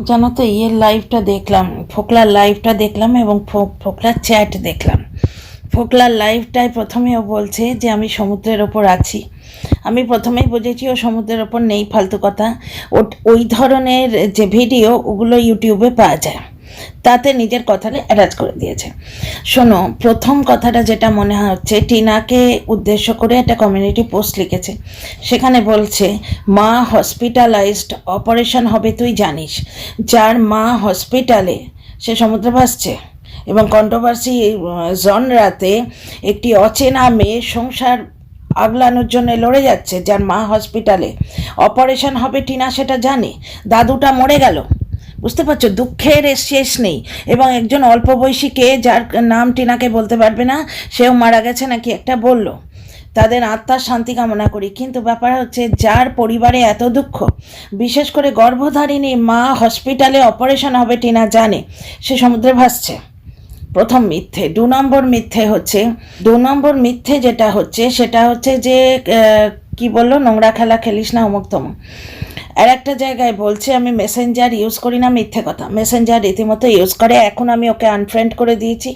জানো তো লাইভটা দেখলাম, ফোকলার লাইভটা দেখলাম এবং ফোকলার চ্যাট দেখলাম। ফোকলার লাইভটায় প্রথমেও বলছে যে আমি সমুদ্রের ওপর আছি। আমি প্রথমেই বুঝেছি ও সমুদ্রের ওপর নেই, ফালতু কথা। ওই ধরনের যে ভিডিও ওগুলো ইউটিউবে পাওয়া যায়, তাতে নিজের কথাটা অ্যাটাচ করে দিয়েছে। শোনো, প্রথম কথাটা যেটা মনে হচ্ছে, টিনাকে উদ্দেশ্য করে একটা কমিউনিটি পোস্ট লিখেছে। সেখানে বলছে মা হসপিটালাইজড, অপারেশন হবে তুই জানিস। যার মা হসপিটালে সে সমুদ্রে ভাসছে এবং কন্ট্রোভার্সি জনরাতে একটি অচেনা মেয়ে সংসার আগলানোর জন্য লড়ে যাচ্ছে, যার মা হসপিটালে। অপারেশন হবে টিনা সেটা জানে, দাদুটা মরে গেল। বুঝতে পারছো, দুঃখের শেষ নেই। এবং একজন অল্প বয়সীকে, যার নাম টিনাকে বলতে পারবে না, সেও মারা গেছে নাকি একটা বলল। তাদের আত্মার শান্তি কামনা করি। কিন্তু ব্যাপার হচ্ছে, যার পরিবারে এত দুঃখ, বিশেষ করে গর্ভধারিণী মা হসপিটালে অপারেশন হবে টিনা জানে, সে সমুদ্রে ভাসছে। প্রথম মিথ্যে। দু নম্বর মিথ্যে যেটা হচ্ছে সেটা হচ্ছে যে কি বললো, নোংরা খেলা খেলিস না, অমুক তমুক। আর একটা জায়গায় বলছে আমি মেসেঞ্জার ইউজ করি না, মিথ্যে কথা। মেসেঞ্জার রীতিমতো ইউজ করে। এখন আমি ওকে আনফ্রেন্ড করে দিয়েছি।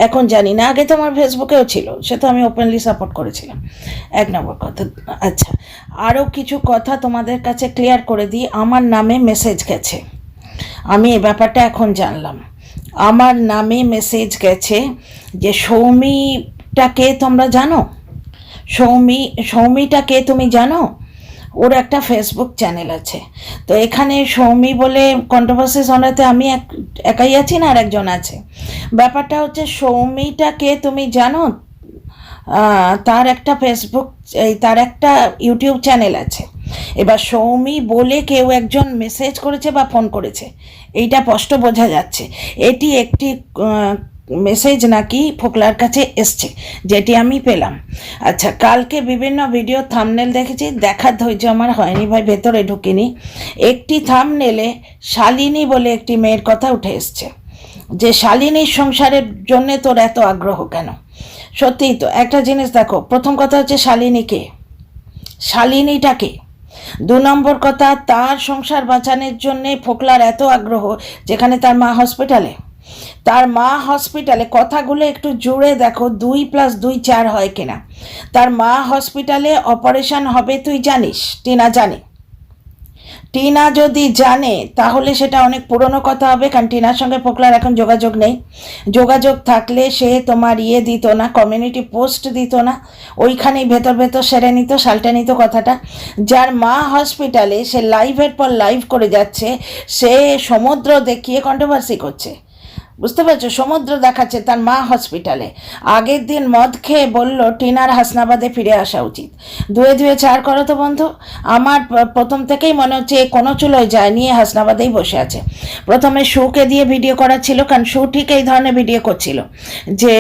এখন জানি না, আগে তো আমার ফেসবুকেও ছিল, সে তো আমি ওপেনলি সাপোর্ট করেছিলাম। এক নম্বর কথা। আচ্ছা, আরও কিছু কথা তোমাদের কাছে ক্লিয়ার করে দিই। আমার নামে মেসেজ গেছে, আমি এই ব্যাপারটা এখন জানলাম। আমার নামে মেসেজ গেছে যে সৌমিটাকে তোমরা জানো, সৌমিটাকে তুমি জানো, ওর একটা ফেসবুক চ্যানেল আছে। তো এখানে সৌমি বলে কন্ট্রোভার্সি জনাতে আমি একাই আছি না, আর একজন আছে। ব্যাপারটা হচ্ছে সৌমিটাকে তুমি জানো, তার একটা ফেসবুক, তার একটা ইউটিউব চ্যানেল আছে। এবার সৌমি বলে কেউ একজন মেসেজ করেছে বা ফোন করেছে, এইটা স্পষ্ট বোঝা যাচ্ছে। এটি একটি মেসেজ নাকি ফোকলার কাছে এসছে, যেটি আমি পেলাম। আচ্ছা, কালকে বিভিন্ন ভিডিও থাম্বনেল দেখেছি, দেখার ধৈর্য আমার হয়নি ভাই, ভেতরে ঢুকিনি। একটি থাম্বনেলে শালিনী বলে একটি মেয়ের কথা উঠে এসছে, যে শালিনীর সংসারের জন্যে তোর এত আগ্রহ কেন। সত্যিই তো, একটা জিনিস দেখো, প্রথম কথা হচ্ছে শালিনীকে, শালিনীটাকে। দু নম্বর কথা, তার সংসার বাঁচানোর জন্যে ফোকলার এত আগ্রহ, যেখানে তার মা হসপিটালে। তার মা হসপিটালে, কথাগুলো একটু জুড়ে দেখো, 2+2 4 হয় কিনা। তার মা হসপিটালে অপারেশন হবে তুই জানিস, টিনা জানে। টিনা যদি জানে তাহলে সেটা অনেক পুরনো কথা হবে, কারণ টিনার সঙ্গে ফোকলার এখন যোগাযোগ নেই। যোগাযোগ থাকলে সে তোমার দিত না, কমিউনিটি পোস্ট দিত না, ওইখানেই ভেতর সেরে নিত, সালটা নিত কথাটা। যার মা হসপিটালে, সে লাইভের পর লাইভ করে যাচ্ছে, সে সমুদ্র দেখিয়ে কন্ট্রোভার্সি করছে। বুঝতে পারছো, সমুদ্র দেখাচ্ছে তার মা হসপিটালে। আগের দিন মদ খেয়ে বলল টিনার হাসনাবাদে ফিরে আসা উচিত। 2 4 করো তো বন্ধু। আমার প্রথম থেকেই মনে হচ্ছে কোনো চুলোয় যায় নিয়ে হাসনাবাদেই বসে আছে। প্রথমে শুকে দিয়ে ভিডিও করা ছিল, কারণ শু ঠিক এই ধরনের ভিডিও করছিল যে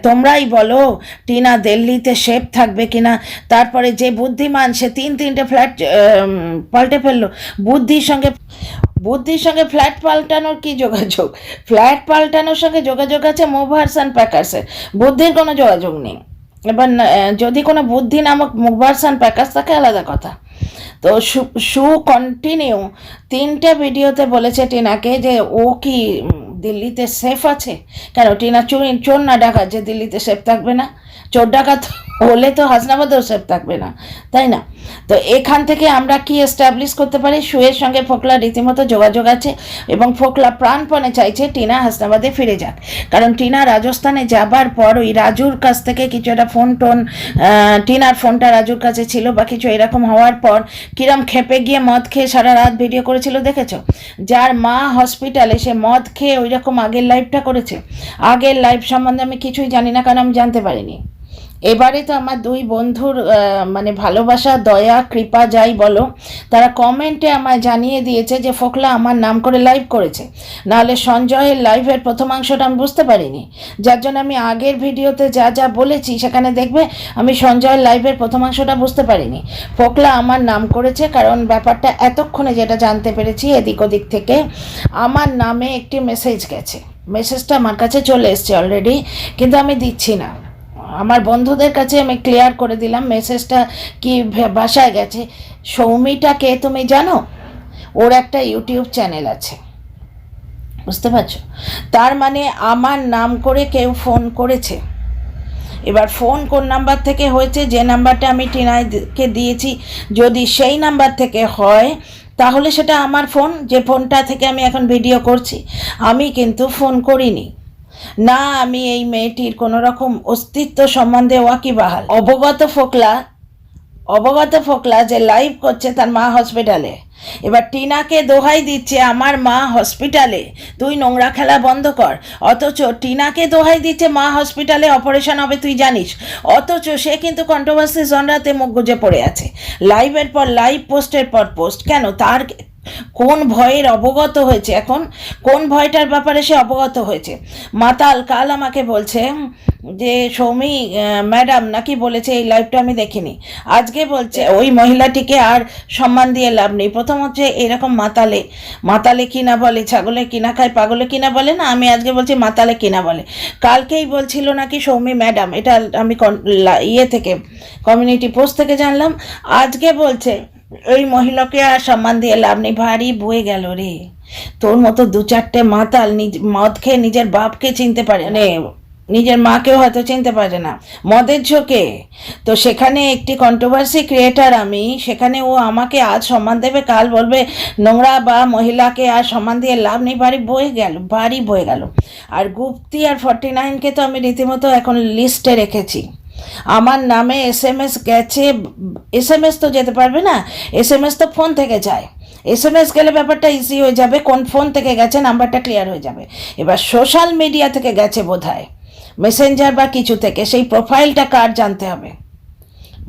তোমরাই বলো টিনা দিল্লিতে সেফ থাকবে কিনা। তারপরে যে বুদ্ধিমান, সে 3টে ফ্ল্যাট পাল্টে ফেললো। বুদ্ধির সঙ্গে ফ্ল্যাট পাল্টানোর কি যোগাযোগ? ফ্ল্যাট পাল্টানোর সঙ্গে যোগাযোগ আছে মুভার্স অ্যান্ড প্যাকার্সের, বুদ্ধির কোনো যোগাযোগ নেই। এবার যদি কোনো বুদ্ধি নামক মুভার্স অ্যান্ড প্যাকার্স থাকে, আলাদা কথা। তো শু কন্টিনিউ 3টে ভিডিওতে বলেছে টিনাকে যে ও কি দিল্লিতে সেফ আছে। কেন, টিনা চোর না ডাকাত যে দিল্লিতে সেফ থাকবে না? চোর ডাকাত হলে তো হাসনাবাদেও সেফ থাকবে না, তাই না? তো এখান থেকে আমরা কি এস্টাবলিশ করতে পারি, শুয়ের সঙ্গে ফোকলা রীতিমতো যোগাযোগ আছে এবং ফোকলা প্রাণপণে চাইছে টিনা হাসনাবাদে ফিরে যাক। কারণ টিনা রাজস্থানে যাবার পর ওই রাজুর কাছ থেকে কিছু একটা ফোন টোন, টিনার ফোনটা রাজুর কাছে ছিল বা কিছু এরকম হওয়ার পর কিরম খেপে গিয়ে মদ খেয়ে সারা রাত ভিডিও করেছিল, দেখেছো? যার মা হসপিটালে, সে মদ খেয়ে ওই রকম আগের লাইভটা করেছে। আগের লাইভ সম্বন্ধে আমি কিছুই জানি না, কারণ আমি জানতে পারিনি। এবারে তো আমার 2 বন্ধুর মানে ভালোবাসা, দয়া, কৃপা যাই বলো, তারা কমেন্টে আমায় জানিয়ে দিয়েছে যে ফোকলা আমার নাম করে লাইভ করেছে, নাহলে সঞ্জয়ের লাইভের প্রথমাংশটা আমি বুঝতে পারিনি। যার জন্য আমি আগের ভিডিওতে যা যা বলেছি সেখানে দেখবে আমি সঞ্জয়ের লাইভের প্রথমাংশটা বুঝতে পারিনি। ফোকলা আমার নাম করেছে, কারণ ব্যাপারটা এতক্ষণে যেটা জানতে পেরেছি এদিক ওদিক থেকে, আমার নামে একটি মেসেজ গেছে। মেসেজটা আমার কাছে চলে এসছে অলরেডি, কিন্তু আমি দিচ্ছি না। আমার বন্ধুদের কাছে আমি ক্লিয়ার করে দিলাম মেসেজটা কি ভাষায় গেছে। সৌমিটাকে তুমি জানো, ওর একটা ইউটিউব চ্যানেল আছে। বুঝতে পারছো? তার মানে আমার নাম করে কেউ ফোন করেছে। এবার ফোন কোন নাম্বার থেকে হয়েছে, যে নাম্বারটা আমি টিনাকে দিয়েছি, যদি সেই নাম্বার থেকে হয় তাহলে সেটা আমার ফোন, যে ফোনটা থেকে আমি এখন ভিডিও করছি। আমি কিন্তু ফোন করিনি, না আমি এই মেয়েটির কোনো রকম অস্তিত্ব সম্বন্ধে ওয়াকিবহাল। অবগত ফোকলা যে লাইভ করছে তার মা হসপিটালে। এবার টিনাকে দোহাই দিচ্ছে আমার মা হসপিটালে, তুই নোংরা খেলা বন্ধ কর। অথচ টিনাকে দোহাই দিচ্ছে মা হসপিটালে অপারেশন হবে তুই জানিস, অথচ সে কিন্তু কন্ট্রোভার্সি জনরাতে মুখ গুজে পড়ে আছে, লাইভের পর লাইভ, পোস্টের পর পোস্ট। কেন? তার কোন ভয়ের অবগত হয়েছে, এখন কোন ভয়টার ব্যাপারে সে অবগত হয়েছে? মাতাল কাল আমাকে বলছে যে সৌমি ম্যাডাম নাকি বলেছে, এই লাইভটা আমি দেখিনি, আজকে বলছে ওই মহিলাটিকে আর সম্মান দিয়ে লাভ নেই। প্রথম হচ্ছে এরকম মাতালে কিনা বলে, ছাগলে কিনা খায়, পাগলে কিনা বলে না, আমি আজকে বলছি মাতালে কিনা বলে। কালকেই বলছিল নাকি সৌমি ম্যাডাম, এটা আমি ইয়ে থেকে কমিউনিটি পোস্ট থেকে জানলাম। আজকে বলছে ওই মহিলাকে আর সম্মান দিয়ে লাভ নেই। ভারী বয়ে গেল রে, তোর মতো দু চারটে মাতাল মদ খেয়ে নিজের বাপকে চিনতে পারে, মানে নিজের মাকেও হয়তো চিনতে পারে না, মদের ঝোঁকে। তো সেখানে একটি কন্ট্রোভার্সি ক্রিয়েটার আমি, সেখানে ও আমাকে আজ সম্মান দেবে, কাল বলবে নোংরা বা মহিলাকে আর সম্মান দিয়ে লাভ নেই। ভারী বয়ে গেল। আর গুপ্তি আর 49কে তো আমি রীতিমতো এখন লিস্টে রেখেছি। আমার নামে SMS গেছে, SMS তো যেতে পারবে না, SMS তো ফোন থেকে যায়, SMS গেলে ব্যাপারটা ইজি হয়ে যাবে, কোন ফোন থেকে গেছে নাম্বারটা ক্লিয়ার হয়ে যাবে। এবার সোশ্যাল মিডিয়া থেকে গেছে বোধহয়, মেসেঞ্জার বা কিছু থেকে, সেই প্রোফাইলটা কার জানতে হবে,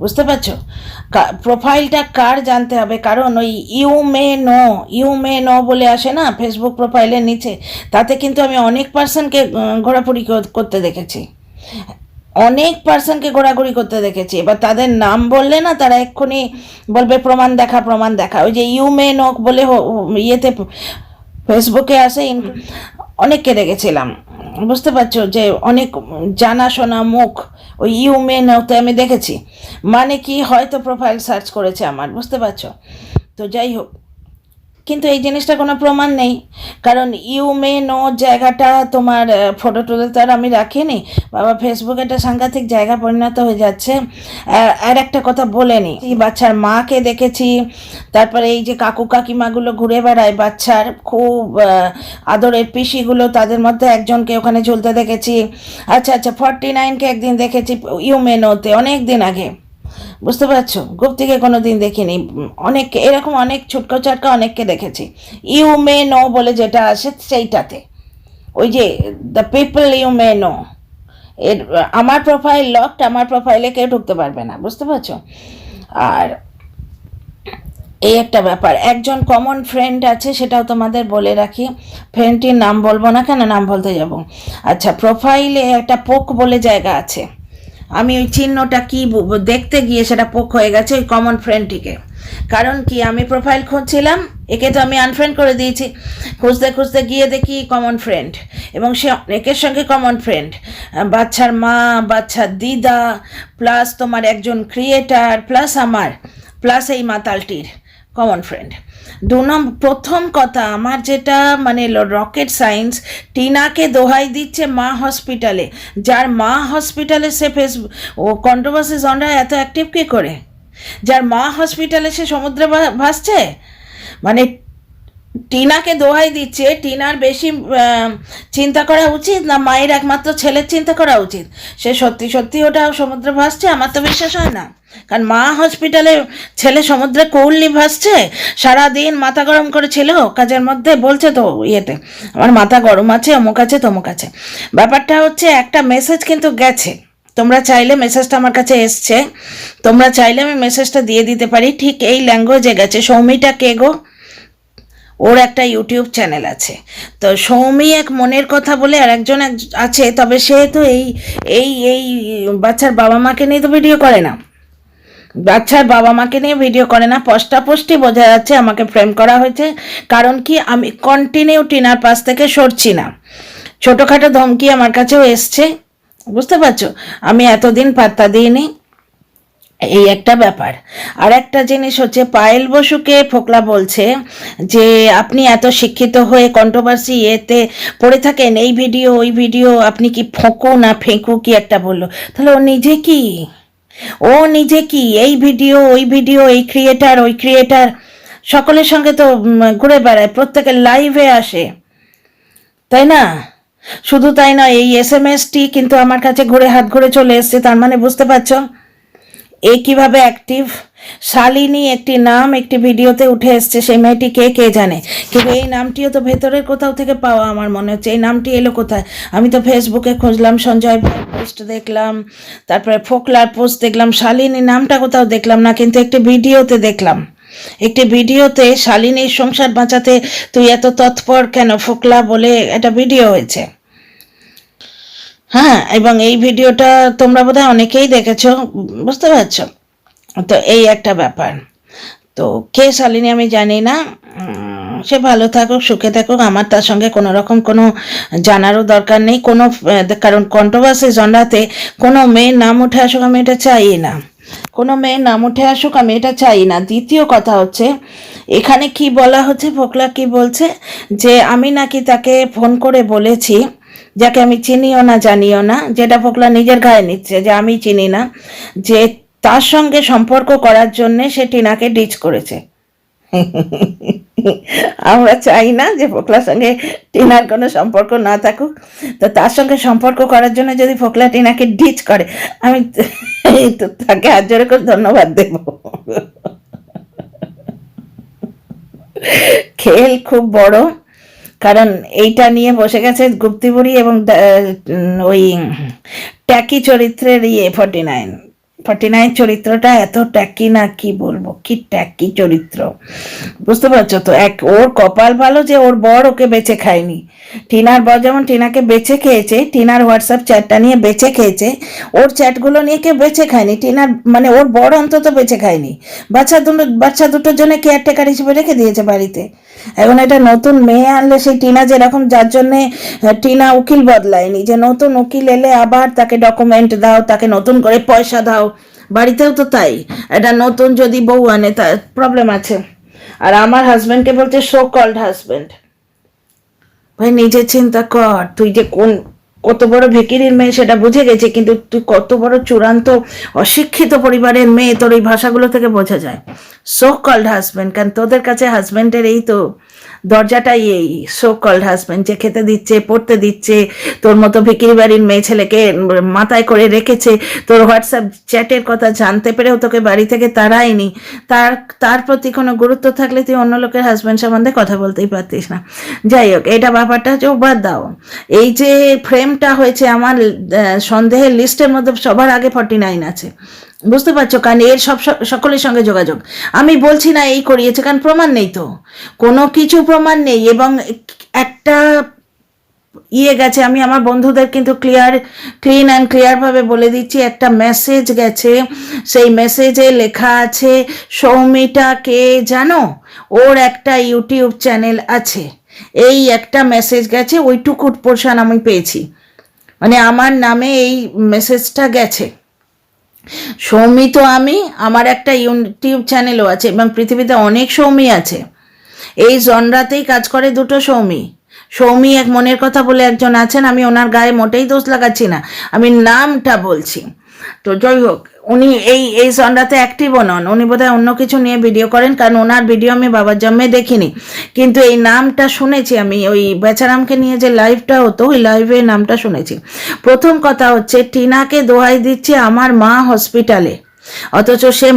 বুঝতে পারছো? প্রোফাইলটা কার জানতে হবে, কারণ ওই ইউ মে নো বলে আসে না ফেসবুক প্রোফাইলের নিচে, তাতে কিন্তু আমি অনেক পার্সনকে ঘোরাঘুরি করতে দেখেছি, ঘোরাঘুরি করতে দেখেছি। এবার তাদের নাম বললে না, তারা এক্ষুনি বলবে প্রমাণ দেখা। ওই যে ইউ মে নো বলে ইয়েতে ফেসবুকে আসে, অনেককে দেখেছিলাম, বুঝতে পারছো, যে অনেক জানাশোনা মুখ ওই ইউ মে নোতে আমি দেখেছি। মানে কি, হয়তো প্রোফাইল সার্চ করেছে আমার, বুঝতে পারছো? তো যাই হোক, কিন্তু এই জিনিসটা কোনো প্রমাণ নেই, কারণ ইউ মে নো জায়গাটা তোমার ফটো তুলে তো আর আমি রাখিনি বাবা, ফেসবুক একটা সাংঘাতিক জায়গা পরিণত হয়ে যাচ্ছে। আর একটা কথা বলে নি, এই বাচ্চার মাকে দেখেছি, তারপরে এই যে কাকু কাকিমাগুলো ঘুরে বেড়ায় বাচ্চার, খুব আদরের পিসিগুলো, তাদের মধ্যে একজনকে ওখানে ঝুলতে দেখেছি। আচ্ছা 49কে একদিন দেখেছি ইউ মে নোতে, অনেক দিন আগে, বুঝতে পারছো? গুপ্তিকে কোনো দিন দেখিনি, অনেককে এরকম, অনেক ছুটকো চাটকা অনেককে দেখেছি। ইউ মে নো বলে যেটা আসে সেইটাতে, ওই যে the people you may know, এর আমার প্রোফাইল লকড, আমার প্রোফাইলে কেউ ঢুকতে পারবে না, বুঝতে পারছো? আর এই একটা ব্যাপার, একজন কমন ফ্রেন্ড আছে, সেটাও তোমাদের বলে রাখি, ফ্রেন্ডটির নাম বলবো না, কেন নাম বলতে যাব। আচ্ছা, প্রোফাইলে একটা পোক বলে জায়গা আছে, আমি ওই চিহ্নটা কি দেখতে গিয়ে সেটা পোক হয়ে গেছে ওই কমন ফ্রেন্ডটিকে। কারণ কি, আমি প্রোফাইল খুঁজছিলাম, একে তো আমি আনফ্রেন্ড করে দিয়েছি, খুঁজতে গিয়ে দেখি কমন ফ্রেন্ড, এবং সে অনেকের সঙ্গে কমন ফ্রেন্ড, বাচ্চার মা, বাচ্চার দিদা, প্লাস তোমার একজন ক্রিয়েটার, প্লাস আমার, প্লাস এই মাতালটির কমন ফ্রেন্ড। প্রথম কথা আমার যেটা মানে রকেট সায়েন্স, টিনাকে দোহাই দিচ্ছে মা হসপিটালে, যার মা হসপিটালে সে ও কন্ট্রোভার্সি জনরা এত অ্যাক্টিভ কী করে, যার মা হসপিটালে সে সমুদ্রে ভাসছে। মানে টিনাকে দোহাই দিচ্ছে, টিনার বেশি চিন্তা করা উচিত না মায়ের একমাত্র ছেলের চিন্তা করা উচিত? সে সত্যি ওটা সমুদ্রে ভাসছে, আমার তো বিশ্বাস হয় না, কারণ মা হসপিটালে, ছেলে সমুদ্রে কৌলনি ভাসছে, সারাদিন মাথা গরম করেছিল কাজের মধ্যে, বলছে তো ইয়েতে আমার মাথা গরম আছে, অমুক আছে তমুক আছে। ব্যাপারটা হচ্ছে একটা মেসেজ কিন্তু গেছে, তোমরা চাইলে, মেসেজটা আমার কাছে এসছে, তোমরা চাইলে আমি মেসেজটা দিয়ে দিতে পারি, ঠিক এই ল্যাঙ্গুয়েজে গেছে। সৌমিটা কে গো? ওর একটা ইউটিউব চ্যানেল আছে, তো সৌমি এক মনের কথা বলে আর একজন আছে, তবে সে তো এই এই এই বাচ্চার বাবা মাকে নিয়ে তো ভিডিও করে না, বাচ্চার বাবা মাকে নিয়ে ভিডিও করে না, স্পষ্টই বোঝা যাচ্ছে আমাকে ফ্রেম করা হয়েছে। কারণ কি, আমি কন্টিনিউ টিনার পাশ থেকে সরছি না, ছোটোখাটো ধমকি আমার কাছেও এসছে, বুঝতে পারছো? আমি এতদিন পাত্তা দিইনি, এই একটা ব্যাপার। আর একটা জিনিস হচ্ছে, পায়েল বসুকে ফোকলা বলছে যে আপনি এত শিক্ষিত হয়ে কন্ট্রোভার্সি এতে পড়ে থাকেন, এই ভিডিও ওই ভিডিও, আপনি কি ফোঁকো না ফেঁকো কি একটা বললো। তাহলে ও নিজে কি এই ভিডিও ওই ভিডিও, এই ক্রিয়েটার ওই ক্রিয়েটার, সকলের সঙ্গে তো ঘুরে বেড়ায়, প্রত্যেকের লাইভে আসে, তাই না? শুধু তাই নয়, এই এসএমএসটি কিন্তু আমার কাছে ঘুরে হাত ঘুরে চলে এসছে, তার মানে বুঝতে পারছো এ কিভাবে অ্যাক্টিভ। শালিনী একটি নাম একটি ভিডিওতে উঠে এসছে, সেই মেয়েটি কে কে জানে, কিন্তু এই নামটিও তো ভেতরের কোথাও থেকে পাওয়া আমার মনে হচ্ছে। এই নামটি এলো কোথায়? আমি তো ফেসবুকে খুঁজলাম, সঞ্জয় পোস্ট দেখলাম, তারপরে ফোকলার পোস্ট দেখলাম, শালিনী নামটা কোথাও দেখলাম না, কিন্তু একটি ভিডিওতে দেখলাম। একটি ভিডিওতে শালিনীর সংসার বাঁচাতে তুই এত তৎপর কেন ফোকলা বলে একটা ভিডিও হয়েছে। হ্যাঁ, এবং এই ভিডিওটা তোমরা বোধহয় অনেকেই দেখেছো, বুঝতে পারছো? তো এই একটা ব্যাপার। তো কে শালিনী আমি জানি না, সে ভালো থাকুক সুখে থাকুক, আমার তার সঙ্গে কোনো রকম কোনো জানারও দরকার নেই কোনো, কারণ কন্ট্রোভার্সি জনরাতে কোনো মেয়ের নাম উঠে আসুক আমি এটা চাই না, কোনো মেয়ের নাম উঠে আসুক আমি এটা চাই না। দ্বিতীয় কথা হচ্ছে, এখানে কি বলা হচ্ছে, ফোকলা কি বলছে যে আমি নাকি তাকে ফোন করে বলেছি, যাকে আমি চিনিও না জানিও না, যেটা ফোকলা নিজের গায়ে নিচ্ছে যে আমি চিনি না, যে তার সঙ্গে সম্পর্ক করার জন্যে সে টিনাকে ডিচ করেছে। আমরা চাই না যে ফোকলার সঙ্গে টিনার কোনো সম্পর্ক না থাকুক, তো তার সঙ্গে সম্পর্ক করার জন্য যদি ফোকলা টিনাকে ডিচ করে, আমি তো তাকে হাত জোড়ে করে ধন্যবাদ দেব। খেল খুব বড়, কারণ এইটা নিয়ে বসে গেছে গুপ্তিবুড়ি এবং ওই ট্যাকি চরিত্রের 49 চরিত্রটা এত ট্যাকি না, কি বলবো, কি ট্যাকি চরিত্র, বুঝতে পারছো তো? ওর কপাল ভালো যে ওর বর ওকে বেঁচে খায়নি। টিনার বর যেমন টিনাকে বেঁচে খেয়েছে, টিনার হোয়াটসঅ্যাপ চ্যাটটা নিয়ে বেঁচে খেয়েছে, ওর চ্যাটগুলো নিয়ে কেউ বেঁচে খায়নি। টিনার মানে ওর বর অন্তত বেঁচে খায়নি। বাচ্চা দুটোর জন্য কেয়ারটেকার হিসেবে রেখে দিয়েছে বাড়িতে। এখন এটা নতুন মেয়ে আনলে, সেই টিনা যেরকম, যার জন্যে টিনা উকিল বদলায়নি, যে নতুন উকিল এলে আবার তাকে ডকুমেন্ট দাও, তাকে নতুন করে পয়সা দাও, বাড়িতেও তো তাই। এটা নতুন যদি বউ আনে তার প্রবলেম আছে। আর আমার হাজব্যান্ডকে বলছে সো কল্ড হাজব্যান্ড। ভাই নিজে চিন্তা কর, তুই যে কত বড় ভেকিরির মেয়ে সেটা বুঝে গেছি, কিন্তু তুই কত বড় চূড়ান্ত অশিক্ষিত পরিবারের মেয়ে, তোর এই ভাষাগুলো থেকে বোঝা যায়। সো কল্ড হাজব্যান্ড, কারণ তোদের কাছে হাজব্যান্ডের এই তো দরজাটাই, এই সো কল্ড হাজব্যান্ড, যে খেতে দিচ্ছে পড়তে দিচ্ছে, তোর মতো ভিকিরি বাড়ির মেয়ে ছেলেকে মাথায় করে রেখেছে, তোর হোয়াটসঅ্যাপ চ্যাটের কথা জানতে পেরেও তোকে বাড়ি থেকে তাড়ায়নি, তার প্রতি কোনো গুরুত্ব থাকলে তুই অন্য লোকের হাজব্যান্ড সম্বন্ধে কথা বলতেই পারতিস না। যাই হোক, এটা ব্যাপারটা হচ্ছে, বাদ দাও। এই যে ফ্রেমটা হয়েছে, আমার সন্দেহের লিস্টের মধ্যে সবার আগে 49 আছে, বুঝতে পারছো? কারণ এর সকলের সঙ্গে যোগাযোগ। আমি বলছি না এই করিয়েছে, কারণ প্রমাণ নেই তো, কোনো কিছু প্রমাণ নেই। এবং একটা গেছে, আমি আমার বন্ধুদের কিন্তু ক্লিন অ্যান্ড ক্লিয়ারভাবে বলে দিচ্ছি, একটা মেসেজ গেছে, সেই মেসেজে লেখা আছে সৌমিতা কে জানো, ওর একটা ইউটিউব চ্যানেল আছে, এই একটা মেসেজ গেছে, ওইটুকুর পোর্শন আমি পেয়েছি, মানে আমার নামে এই মেসেজটা গেছে। সৌমি তো আমার একটা ইউটিউব চ্যানেলও আছে, এবং পৃথিবীতে অনেক সৌমি আছে, এই জনরাতেই কাজ করে দুটো সৌমি এক মনের কথা বলে একজন আছেন, আমি ওনার গায়ে মোটেই দোষ লাগাচ্ছি না, আমি নামটা বলছি। তো যাই হোক, উনি এই জনরাতে অ্যাক্টিভও নন, উনি বোধহয় অন্য কিছু নিয়ে ভিডিও করেন, কারণ ওনার ভিডিও আমি বাবার জন্মে দেখিনি, কিন্তু এই নামটা শুনেছি আমি, ওই বেচারামকে নিয়ে যে লাইভটা হতো ওই লাইভে নামটা শুনেছি। প্রথম কথা হচ্ছে, টিনাকে দোহাই দিচ্ছে আমার মা হসপিটালে, অথচ সে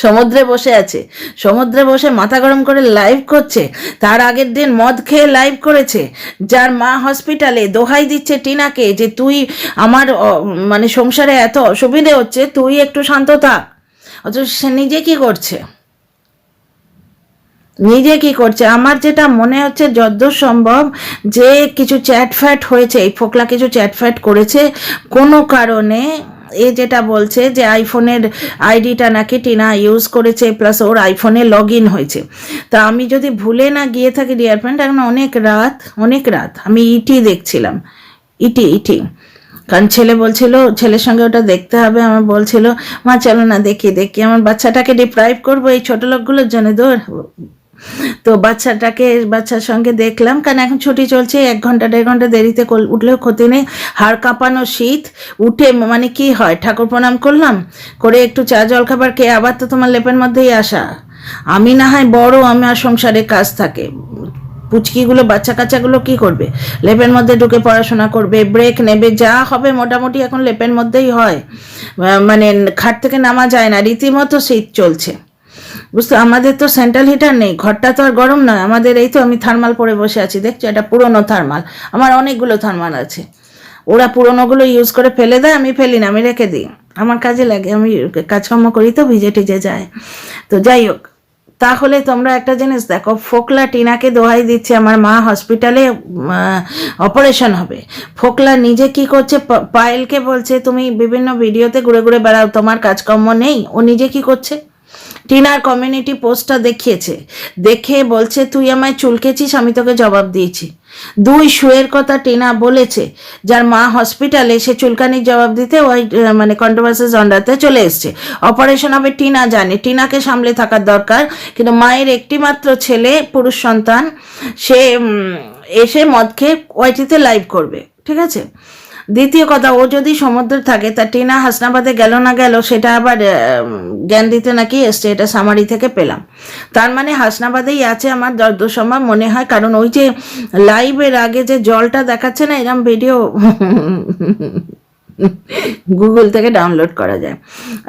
সমুদ্রে বসে আছে, সমুদ্রে বসে মাথা গরম করে লাইভ করছে, তার আগের দিন মদ খেয়ে লাইভ করেছে, যার মা হসপিটালে দোহাই দিচ্ছে টিনাকে যে তুই আমার মানে সংসারে এত অসুবিধে হচ্ছে, তুই একটু শান্ত থাক। অথচ সে নিজে কি করছে, আমার যেটা মনে হচ্ছে যতদূর সম্ভব, যে কিছু চ্যাটফ্যাট হয়েছে, এই ফোকলা কিছু চ্যাটফ্যাট করেছে কোনো কারণে, যেটা বলছে যে আইফোনের আইডিটা নাকি টিনা ইউজ করেছে, প্লাস ওর আইফোনে লগ ইন হয়েছে। তা আমি যদি ভুলে না গিয়ে থাকি ডিয়ার ফ্রেন্ড, এখন অনেক রাত আমি ইটি দেখছিলাম, ইটি কারণ ছেলে বলছিল, ছেলের সঙ্গে ওটা দেখতে হবে, আমার বলছিল মা চলো না দেখি দেখি, আমার বাচ্চাটাকে ডিপ্রাইভ করবো এই ছোট লোকগুলোর জন্য দৌড়। তো বাচ্চার সঙ্গে দেখলাম, কারণ এখন ছুটি চলছে, 1 ঘন্টা 1.5 ঘন্টা দেরিতে উঠলেও ক্ষতি নেই। হাড় কাঁপানো শীত, উঠে মানে কি হয়, ঠাকুর প্রণাম করলাম, করে একটু চা জল খাবার খেয়ে আবার তো তোমার লেপের মধ্যেই আসা। আমি না হয় বড়, আমার সংসারে কাজ থাকে, পুচকিগুলো বাচ্চা কাচ্চাগুলো কি করবে, লেপের মধ্যে ঢুকে পড়াশোনা করবে, ব্রেক নেবে, যা হবে মোটামুটি এখন লেপের মধ্যেই হয়, মানে খাট থেকে নামা যায় না, রীতিমতো শীত চলছে। বুঝতে, আমাদের তো সেন্ট্রাল হিটার নেই, ঘরটা তো আর গরম নয় আমাদের, এই তো আমি থার্মাল পরে বসে আছি, দেখছো এটা পুরনো থার্মাল, আমার অনেকগুলো থার্মাল আছে, ওরা পুরনোগুলো ইউজ করে ফেলে দেয়, আমি ফেলি না, আমি রেখে দিই, আমার কাজে লাগে, আমি কাজকর্ম করি তো ভিজে টিজে যায়। তো যাই হোক, তাহলে তোমরা একটা জিনিস দেখো, ফোকলা টিনাকে দোহাই দিচ্ছে, আমার মা হসপিটালে অপারেশন হবে, ফোকলা নিজে কি করছে, পায়েলকে বলছে তুমি বিভিন্ন ভিডিওতে ঘুরে ঘুরে বেড়াও, তোমার কাজকর্ম নেই, ও নিজে কি করছে, টিনার কমিউনিটি পোস্টটা দেখিয়েছে, দেখে বলছে তুই আমায় চুলকেছিস, আমি তোকে জবাব দিয়েছি। 2 শুয়ের কথা টিনা বলেছে, যার মা হসপিটালে, সে চুলকানির জবাব দিতে ওই মানে কন্ট্রোভার্সি জন্ডাতে চলে এসছে। অপারেশন হবে টিনা জানে, টিনাকে সামলে থাকার দরকার, কিন্তু মায়ের একটি মাত্র ছেলে, পুরুষ সন্তান, সে এসে মদ খেয়ে ওয়াইটিতে লাইভ করবে, ঠিক আছে। দ্বিতীয় কথা, ও যদি সমুদ্রে থাকে, তা টিনা হাসনাবাদে গেল না গেল সেটা আবার জ্ঞান দিতে নাকি এসছে, এটা সামারি থেকে পেলাম। তার মানে হাসনাবাদেই আছে আমার যতদূর সম্ভব মনে হয়, কারণ ওই যে লাইভের আগে যে জলটা দেখাচ্ছে না, এরকম ভিডিও গুগল থেকে ডাউনলোড করা যায়।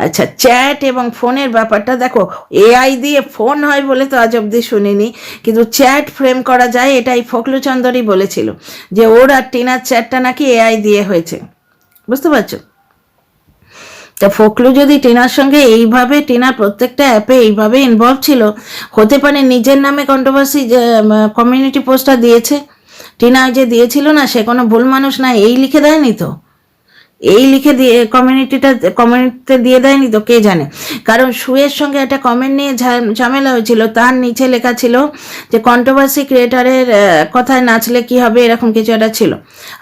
আচ্ছা, চ্যাট এবং ফোনের ব্যাপারটা দেখো, এআই দিয়ে ফোন হয় বলে তো আজ অব্দি শুনিনি, কিন্তু চ্যাট ফ্রেম করা যায়, এটাই ফখলুচন্দরই বলেছিল যে ওর আর টিনার চ্যাটটা নাকি এআই দিয়ে হয়েছে, বুঝতে পারছো। তা ফখলু যদি টিনার সঙ্গে এইভাবে, টিনার প্রত্যেকটা অ্যাপে এইভাবে ইনভলভ ছিল, হতে পারে নিজের নামে কন্ট্রোভার্সি কমিউনিটি পোস্টটা দিয়েছে, টিনা যে দিয়েছিল না, সে কোনো ভুল মানুষ না, এই লিখে দেয়নি তো, এই লিখে দিয়ে কমিউনিটিতে দিয়ে দেয়নি তো, কে জানে। কারণ সুয়ের সঙ্গে একটা কমেন্ট নিয়ে ঝামেলা হয়েছিল, তার নিচে লেখা ছিল যে কন্ট্রোভার্সি ক্রিয়েটারের কথায় নাচলে কি হবে, এরকম কিছু একটা ছিল।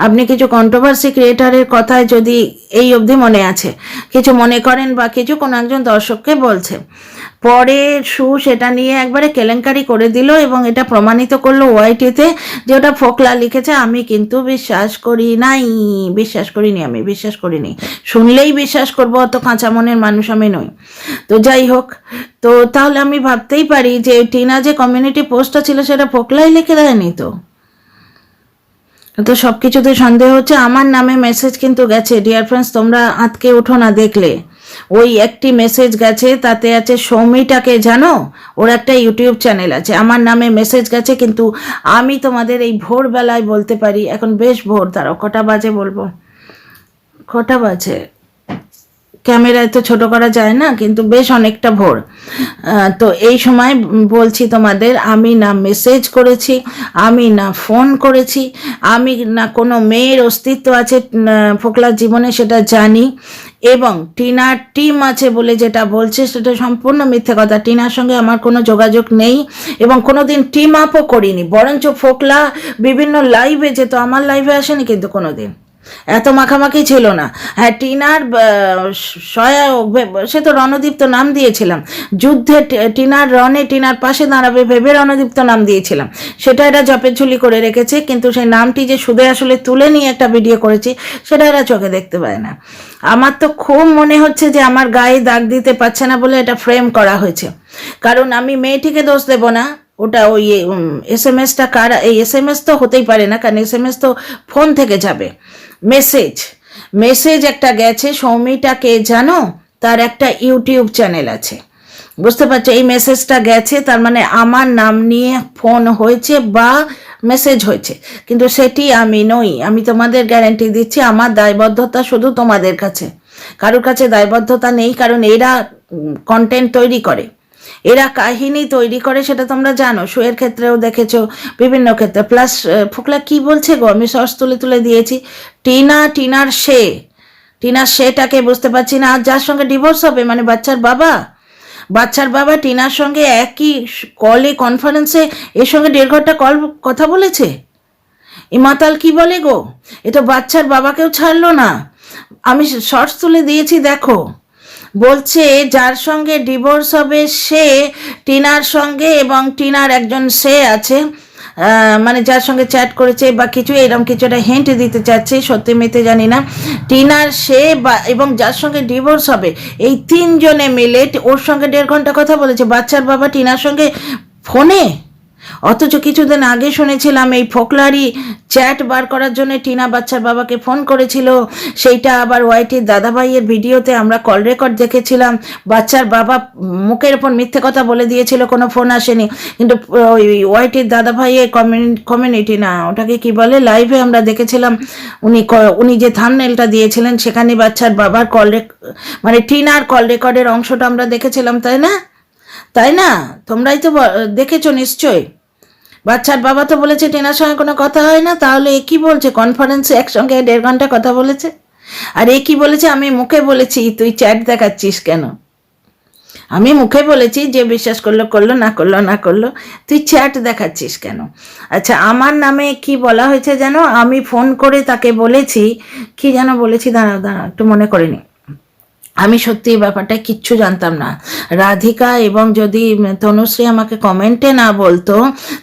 আপনি কিছু কন্ট্রোভার্সি ক্রিয়েটারের কথায় যদি এই অবধি মনে আছে, কিছু মনে করেন বা কিছু কোনো একজন দর্শককে বলছে, পরে সেটা নিয়ে একবারে কেলেঙ্কারি করে দিল এবং এটা প্রমাণিত করলো ওয়াইটিতে যে ওটা ফোকলা লিখেছে। আমি কিন্তু বিশ্বাস করিনি, আমি বিশ্বাস করিনি, শুনলেই বিশ্বাস করবো, অত কাঁচা মনের মানুষ আমি নই। তো যাই হোক, তো তাহলে আমি ভাবতেই পারি যে টিনা যে কমিউনিটি পোস্টটা ছিল সেটা ফোকলাই লিখে দেয়নি তো। তো সব কিছুতে সন্দেহ হচ্ছে। আমার নামে মেসেজ কিন্তু গেছে, ডিয়ার ফ্রেন্ডস, তোমরা আটকে ওঠো না, দেখলে ওই একটি মেসেজ গেছে, তাতে আছে সৌমিটাকে জানো, ওর একটা ইউটিউব চ্যানেল আছে, আমার নামে মেসেজ গেছে, কিন্তু আমি তোমাদের এই ভোরবেলায় বলতে পারি, এখন বেশ ভোর, তারা কটা বাজে বলবো, কটা বাজে, ক্যামেরায় তো ছোট করা যায় না, কিন্তু বেশ অনেকটা ভোর। তো এই সময় বলছি তোমাদের, আমি না মেসেজ করেছি, আমি না ফোন করেছি, আমি না কোনো মেয়ের অস্তিত্ব আছে ফোকলার জীবনে সেটা জানি, এবং টিনার টিম আছে বলে যেটা বলছে সেটা সম্পূর্ণ মিথ্যে কথা। টিনার সঙ্গে আমার কোনো যোগাযোগ নেই এবং কোনো দিন টিম আপও করিনি, বরঞ্চ ফোকলা বিভিন্ন লাইভে যেত, আমার লাইভে আসেনি কিন্তু কোনো দিন, এত মাখামাখি ছিল না। হ্যাঁ, টিনার সহায়ক, সে তো রণদীপ্ত নাম দিয়েছিলাম, যুদ্ধে টিনার রণে টিনার পাশে দাঁড়াবে ভেবে রণদীপ্ত নাম দিয়েছিলাম, সেটা এরা জপের ঝুলি করে রেখেছে, কিন্তু সেই নামটি যে সুদে আসলে তুলে নিয়ে একটা ভিডিও করেছি সেটা এরা চোখে দেখতে পায় না। আমার তো খুব মনে হচ্ছে যে আমার গায়ে দাগ দিতে পারছে না বলে এটা ফ্রেম করা হয়েছে, কারণ আমি মেয়েটিকে দোষ দেব না, ওটা ওই SMS-টা কারা, এই SMS তো হতেই পারে না, কারণ SMS তো ফোন থেকে যাবে, মেসেজ একটা গেছে, সৌমিটাকে জানো, তার একটা ইউটিউব চ্যানেল আছে, বুঝতে পারছো, এই মেসেজটা গেছে, তার মানে আমার নাম নিয়ে ফোন হয়েছে বা মেসেজ হয়েছে, কিন্তু সেটি আমি নই, আমি তোমাদের গ্যারান্টি দিচ্ছি। আমার দায়বদ্ধতা শুধু তোমাদের কাছে, কারোর কাছে দায়বদ্ধতা নেই, কারণ এরা কন্টেন্ট তৈরি করে, এরা কাহিনী তৈরি করে, সেটা তোমরা জানো, শোয়ের ক্ষেত্রেও দেখেছো, বিভিন্ন ক্ষেত্রে। প্লাস ফোকলা কি বলছে গো, আমি সর্স তুলে তুলে দিয়েছি, টিনার সেটাকে বুঝতে পারছি না, আর যার সঙ্গে ডিভোর্স হবে, মানে বাচ্চার বাবা টিনার সঙ্গে একই কলে কনফারেন্সে এর সঙ্গে 1.5 ঘন্টা কথা বলেছে। এ মাতাল কি বলে গো, এটা বাচ্চার বাবাকেও ছাড়লো না। আমি শর্টস তুলে দিয়েছি, দেখো। বলছে যার সঙ্গে ডিভোর্স হবে সে টিনার সঙ্গে, এবং টিনার একজন সে আছে, মানে যার সঙ্গে চ্যাট করেছে বা কিছু এরকম কিছু একটা হিন্ট দিতে চাচ্ছে, সত্যি মিথ্যে জানি না। টিনার সে বা এবং যার সঙ্গে ডিভোর্স হবে এই তিনজনে মিলে ওর সঙ্গে 1.5 ঘন্টা কথা বলেছে বাচ্চার বাবা টিনার সঙ্গে ফোনে। অথচ কিছুদিন আগে শুনেছিলাম এই ফোকলারি চ্যাট বার করার জন্য টিনা বাচ্চার বাবাকে ফোন করেছিল, সেইটা আবার ওয়াইটির দাদাভাইয়ের ভিডিওতে আমরা কল রেকর্ড দেখেছিলাম। বাচ্চার বাবা মুখের ওপর মিথ্যে কথা বলে দিয়েছিল, কোনো ফোন আসেনি, কিন্তু ওই ওয়াইটির দাদাভাইয়ের কমিউনিটি না ওটাকে কি বলে, লাইভে আমরা দেখেছিলাম, উনি যে থাম্বনেলটা দিয়েছিলেন সেখানে বাচ্চার বাবার মানে টিনার কল রেকর্ডের অংশটা আমরা দেখেছিলাম, তাই না? তাই না? তোমরাই তো দেখেছো নিশ্চয়ই। বাচ্চার বাবা তো বলেছে টিনার সঙ্গে কোনো কথা হয় না, তাহলে এ কি বলছে কনফারেন্সে একসঙ্গে 1.5 ঘন্টা কথা বলেছে? আর এ কি বলেছে, আমি মুখে বলেছি তুই চ্যাট দেখাচ্ছিস কেন? আমি মুখে বলেছি, যে বিশ্বাস করলো করলো, না করলো না করলো, তুই চ্যাট দেখাচ্ছিস কেন? আচ্ছা, আমার নামে কি বলা হয়েছে যেন, আমি ফোন করে তাকে বলেছি, কি যেন বলেছি, দাঁড়া একটু মনে করিনি। আমি সত্যি এই ব্যাপারটা কিচ্ছু জানতাম না। রাধিকা এবং যদি তনুশ্রী আমাকে কমেন্টে না বলতো,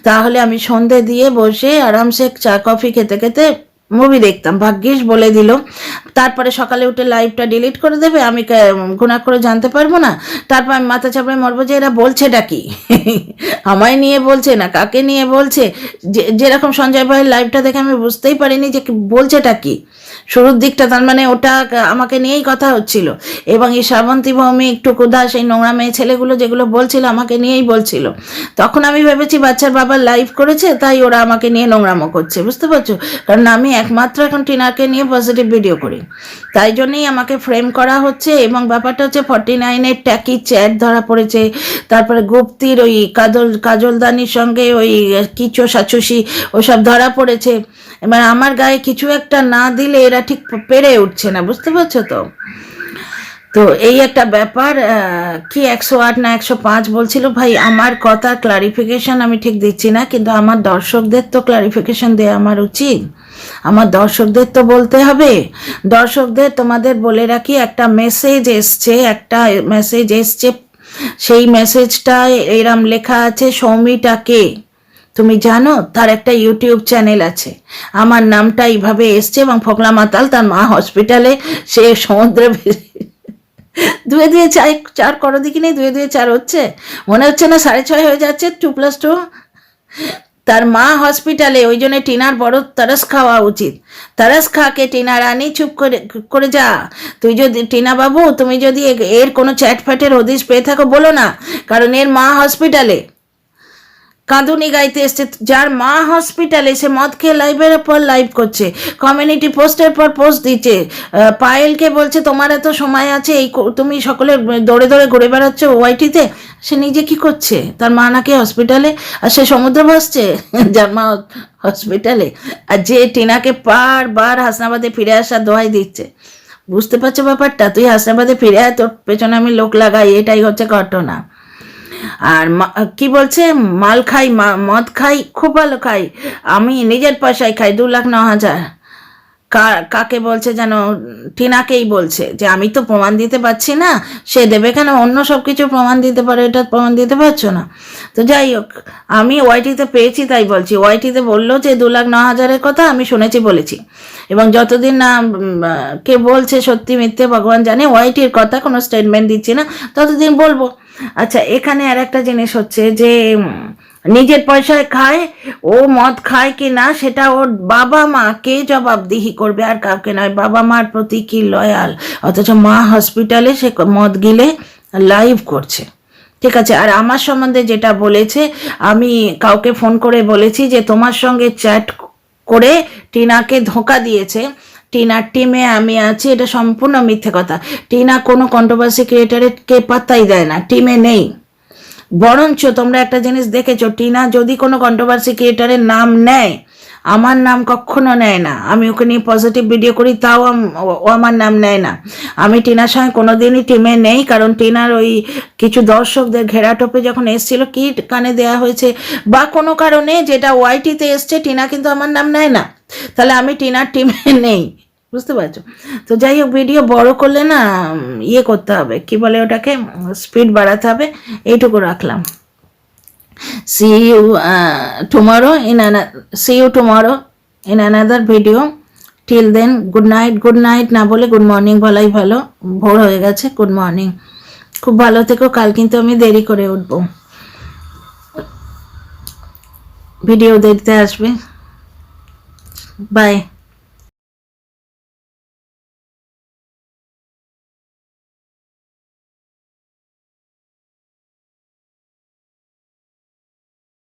তাহলে আমি সন্ধে দিয়ে বসে আরামসে চা কফি খেতে খেতে মুভি দেখতাম। ভাগ্যিস বলে দিল, তারপরে সকালে উঠে লাইভটা ডিলিট করে দেবে, আমি গুণা করে জানতে পারবো না। তারপর আমি মাথা চাপড়ে মরবো যে এরা বলছেটা কি, আমায় নিয়ে বলছে না কাকে নিয়ে বলছে। যেরকম সঞ্জয় ভাইয়ের লাইভটা দেখে আমি বুঝতেই পারিনি যে বলছেটা কি শুরুর দিকটা, তার মানে ওটা আমাকে নিয়েই কথা হচ্ছিল। এবং এই শ্রাবন্তী ভৌমিক টুকুদা সেই নোংরা মেয়ে ছেলেগুলো যেগুলো বলছিল আমাকে নিয়েই বলছিল, তখন আমি ভেবেছি বাচ্চার বাবা লাইভ করেছে তাই ওরা আমাকে নিয়ে নোংরামো করছে, বুঝতে পারছো? কারণ আমি একমাত্র এখন টিনাকে নিয়ে পজিটিভ ভিডিও করি, তাই জন্যই আমাকে ফ্রেম করা হচ্ছে। এবং ব্যাপারটা হচ্ছে 49-এর ট্যাকি চ্যাট ধরা পড়েছে, তারপরে গুপ্তির ওই কাজলদানির সঙ্গে ওই কিচো সাচুসি ওসব ধরা পড়েছে। এবার আমার গায়ে কিছু একটা না দিলে এরা ঠিক পেরে উঠছে না, বুঝতে পারছো তো? তো এই একটা ব্যাপার। কি 108 না 105 বলছিল ভাই, আমার কথা ক্লারিফিকেশন আমি ঠিক দিচ্ছি না, কিন্তু আমার দর্শকদের তো ক্লারিফিকেশন দেওয়া আমার উচিত, আমার দর্শকদের তো বলতে হবে। দর্শকদের তোমাদের বলে রাখি, একটা মেসেজ এসছে, সেই মেসেজটা এরম লেখা আছে, সৌমিটাকে তুমি জানো? তার একটা ইউটিউব চ্যানেল আছে, আমার নামটা এইভাবে এসছে, এবং ফোকলা মাতাল তার মা হসপিটালে, সে সমুদ্রে 2-2-4 করো দেখি নেই, 2-2-4 হচ্ছে, মনে হচ্ছে না 6.5 হয়ে যাচ্ছে, 2+2। তার মা হসপিটালে, ওই জন্য টিনার বড় তারাস খাওয়া উচিত। তারাস খাকে টিনা রানী চুপ করে যা। তুই যদি টিনা বাবু, তুমি যদি এর কোনো চ্যাট ফ্যাটের হদিশ পেয়ে থাকো বলো না, কারণ এর মা হসপিটালে কাঁদুনি গাইতে এসছে, যার মা হসপিটালে, সে মদ খেয়ে লাইভের পর লাইভ করছে, কমিউনিটি পোস্টের পর পোস্ট দিচ্ছে, পায়েলকে বলছে তোমার এত সময় আছে, এই তুমি সকলে দৌড়ে দৌড়ে ঘুরে বেড়াচ্ছ ওয়াইটিতে। সে নিজে কি করছে? তার মা নাকি হসপিটালে, আর সে সমুদ্র ভাসছে যার মা হসপিটালে, আর যে টিনাকে বারবার হাসনাবাদে ফিরে আসার দোহাই দিচ্ছে। বুঝতে পারছো ব্যাপারটা? তুই হাসনাবাদে ফিরে আয়, তোর পেছনে আমি লোক লাগাই, এটাই হচ্ছে ঘটনা। আর কি বলছে, মাল খাই, মদ খাই, খুব ভালো খাই, আমি নিজের পয়সায় খাই, 2,09,000। কাকে বলছে যেন? টিনাকেই বলছে যে আমি তো প্রমাণ দিতে পারছি না, সে দেবে কেন? অন্য সব কিছু প্রমাণ দিতে পারে, এটা প্রমাণ দিতে পারছো না। তো যাই হোক, আমি ওয়াইটিতে পেয়েছি তাই বলছি। ওয়াইটিতে বললো যে 2,09,000-এর কথা আমি শুনেছি বলেছি, এবং যতদিন না কে বলছে সত্যি মিথ্যে ভগবান জানে, ওয়াইটির কথা কোনো স্টেটমেন্ট দিচ্ছি না, ততদিন বলবো। আচ্ছা, এখানে আর একটা জিনিস হচ্ছে যে নিজের পয়সায় খায়, ও মদ খায় কি না সেটা ওর বাবা মাকে জবাবদিহি করবে, আর কাউকে নয়। বাবা মার প্রতি কি লয়াল, অথচ মা হসপিটালে সে মদ গিলে লাইভ করছে, ঠিক আছে? আর আমার সম্বন্ধে যেটা বলেছে, আমি কাউকে ফোন করে বলেছি যে তোমার সঙ্গে চ্যাট করে টিনাকে ধোঁকা দিয়েছে, টিনার টিমে আমি আছি, এটা সম্পূর্ণ মিথ্যে কথা। টিনা কোনো কন্ট্রোভার্সি ক্রিয়েটারকে পাত্তাই দেয় না, টিমে নেই। বরঞ্চ তোমরা একটা জিনিস দেখেছো, টিনা যদি কোনো কন্ট্রোভার্সি ক্রিয়েটারের নাম নেয়, আমার নাম কখনো নেয় না। আমি ওকে নিয়ে পজিটিভ ভিডিও করি, তাও ও আমার নাম নেয় না। আমি টিনার সঙ্গে কোনোদিনই টিমে নেই, কারণ টিনার ওই কিছু দর্শকদের ঘেরাটোপে যখন এসছিল, কি কানে দেয়া হয়েছে বা কোনো কারণে যেটা ওয়াইটিতে এসছে, টিনা কিন্তু আমার নাম নেয় না, তাহলে আমি টিনার টিমে নেই। বুঝতে পারছো? তো যাই হোক, ভিডিও বড় করলে না ইয়ে করতে হবে, কি বলে ওটাকে, স্পিড বাড়াতে হবে। এইটুকু রাখলাম। see you tomorrow in see you tomorrow in another video. till then good night না বলে গুড মর্নিং বলাই ভালো, ভোর হয়ে গেছে। গুড মর্নিং, খুব ভালো থেকো। কাল কিন্তু আমি দেরি করে উঠবো, ভিডিও দেখতে আসবে। বাই।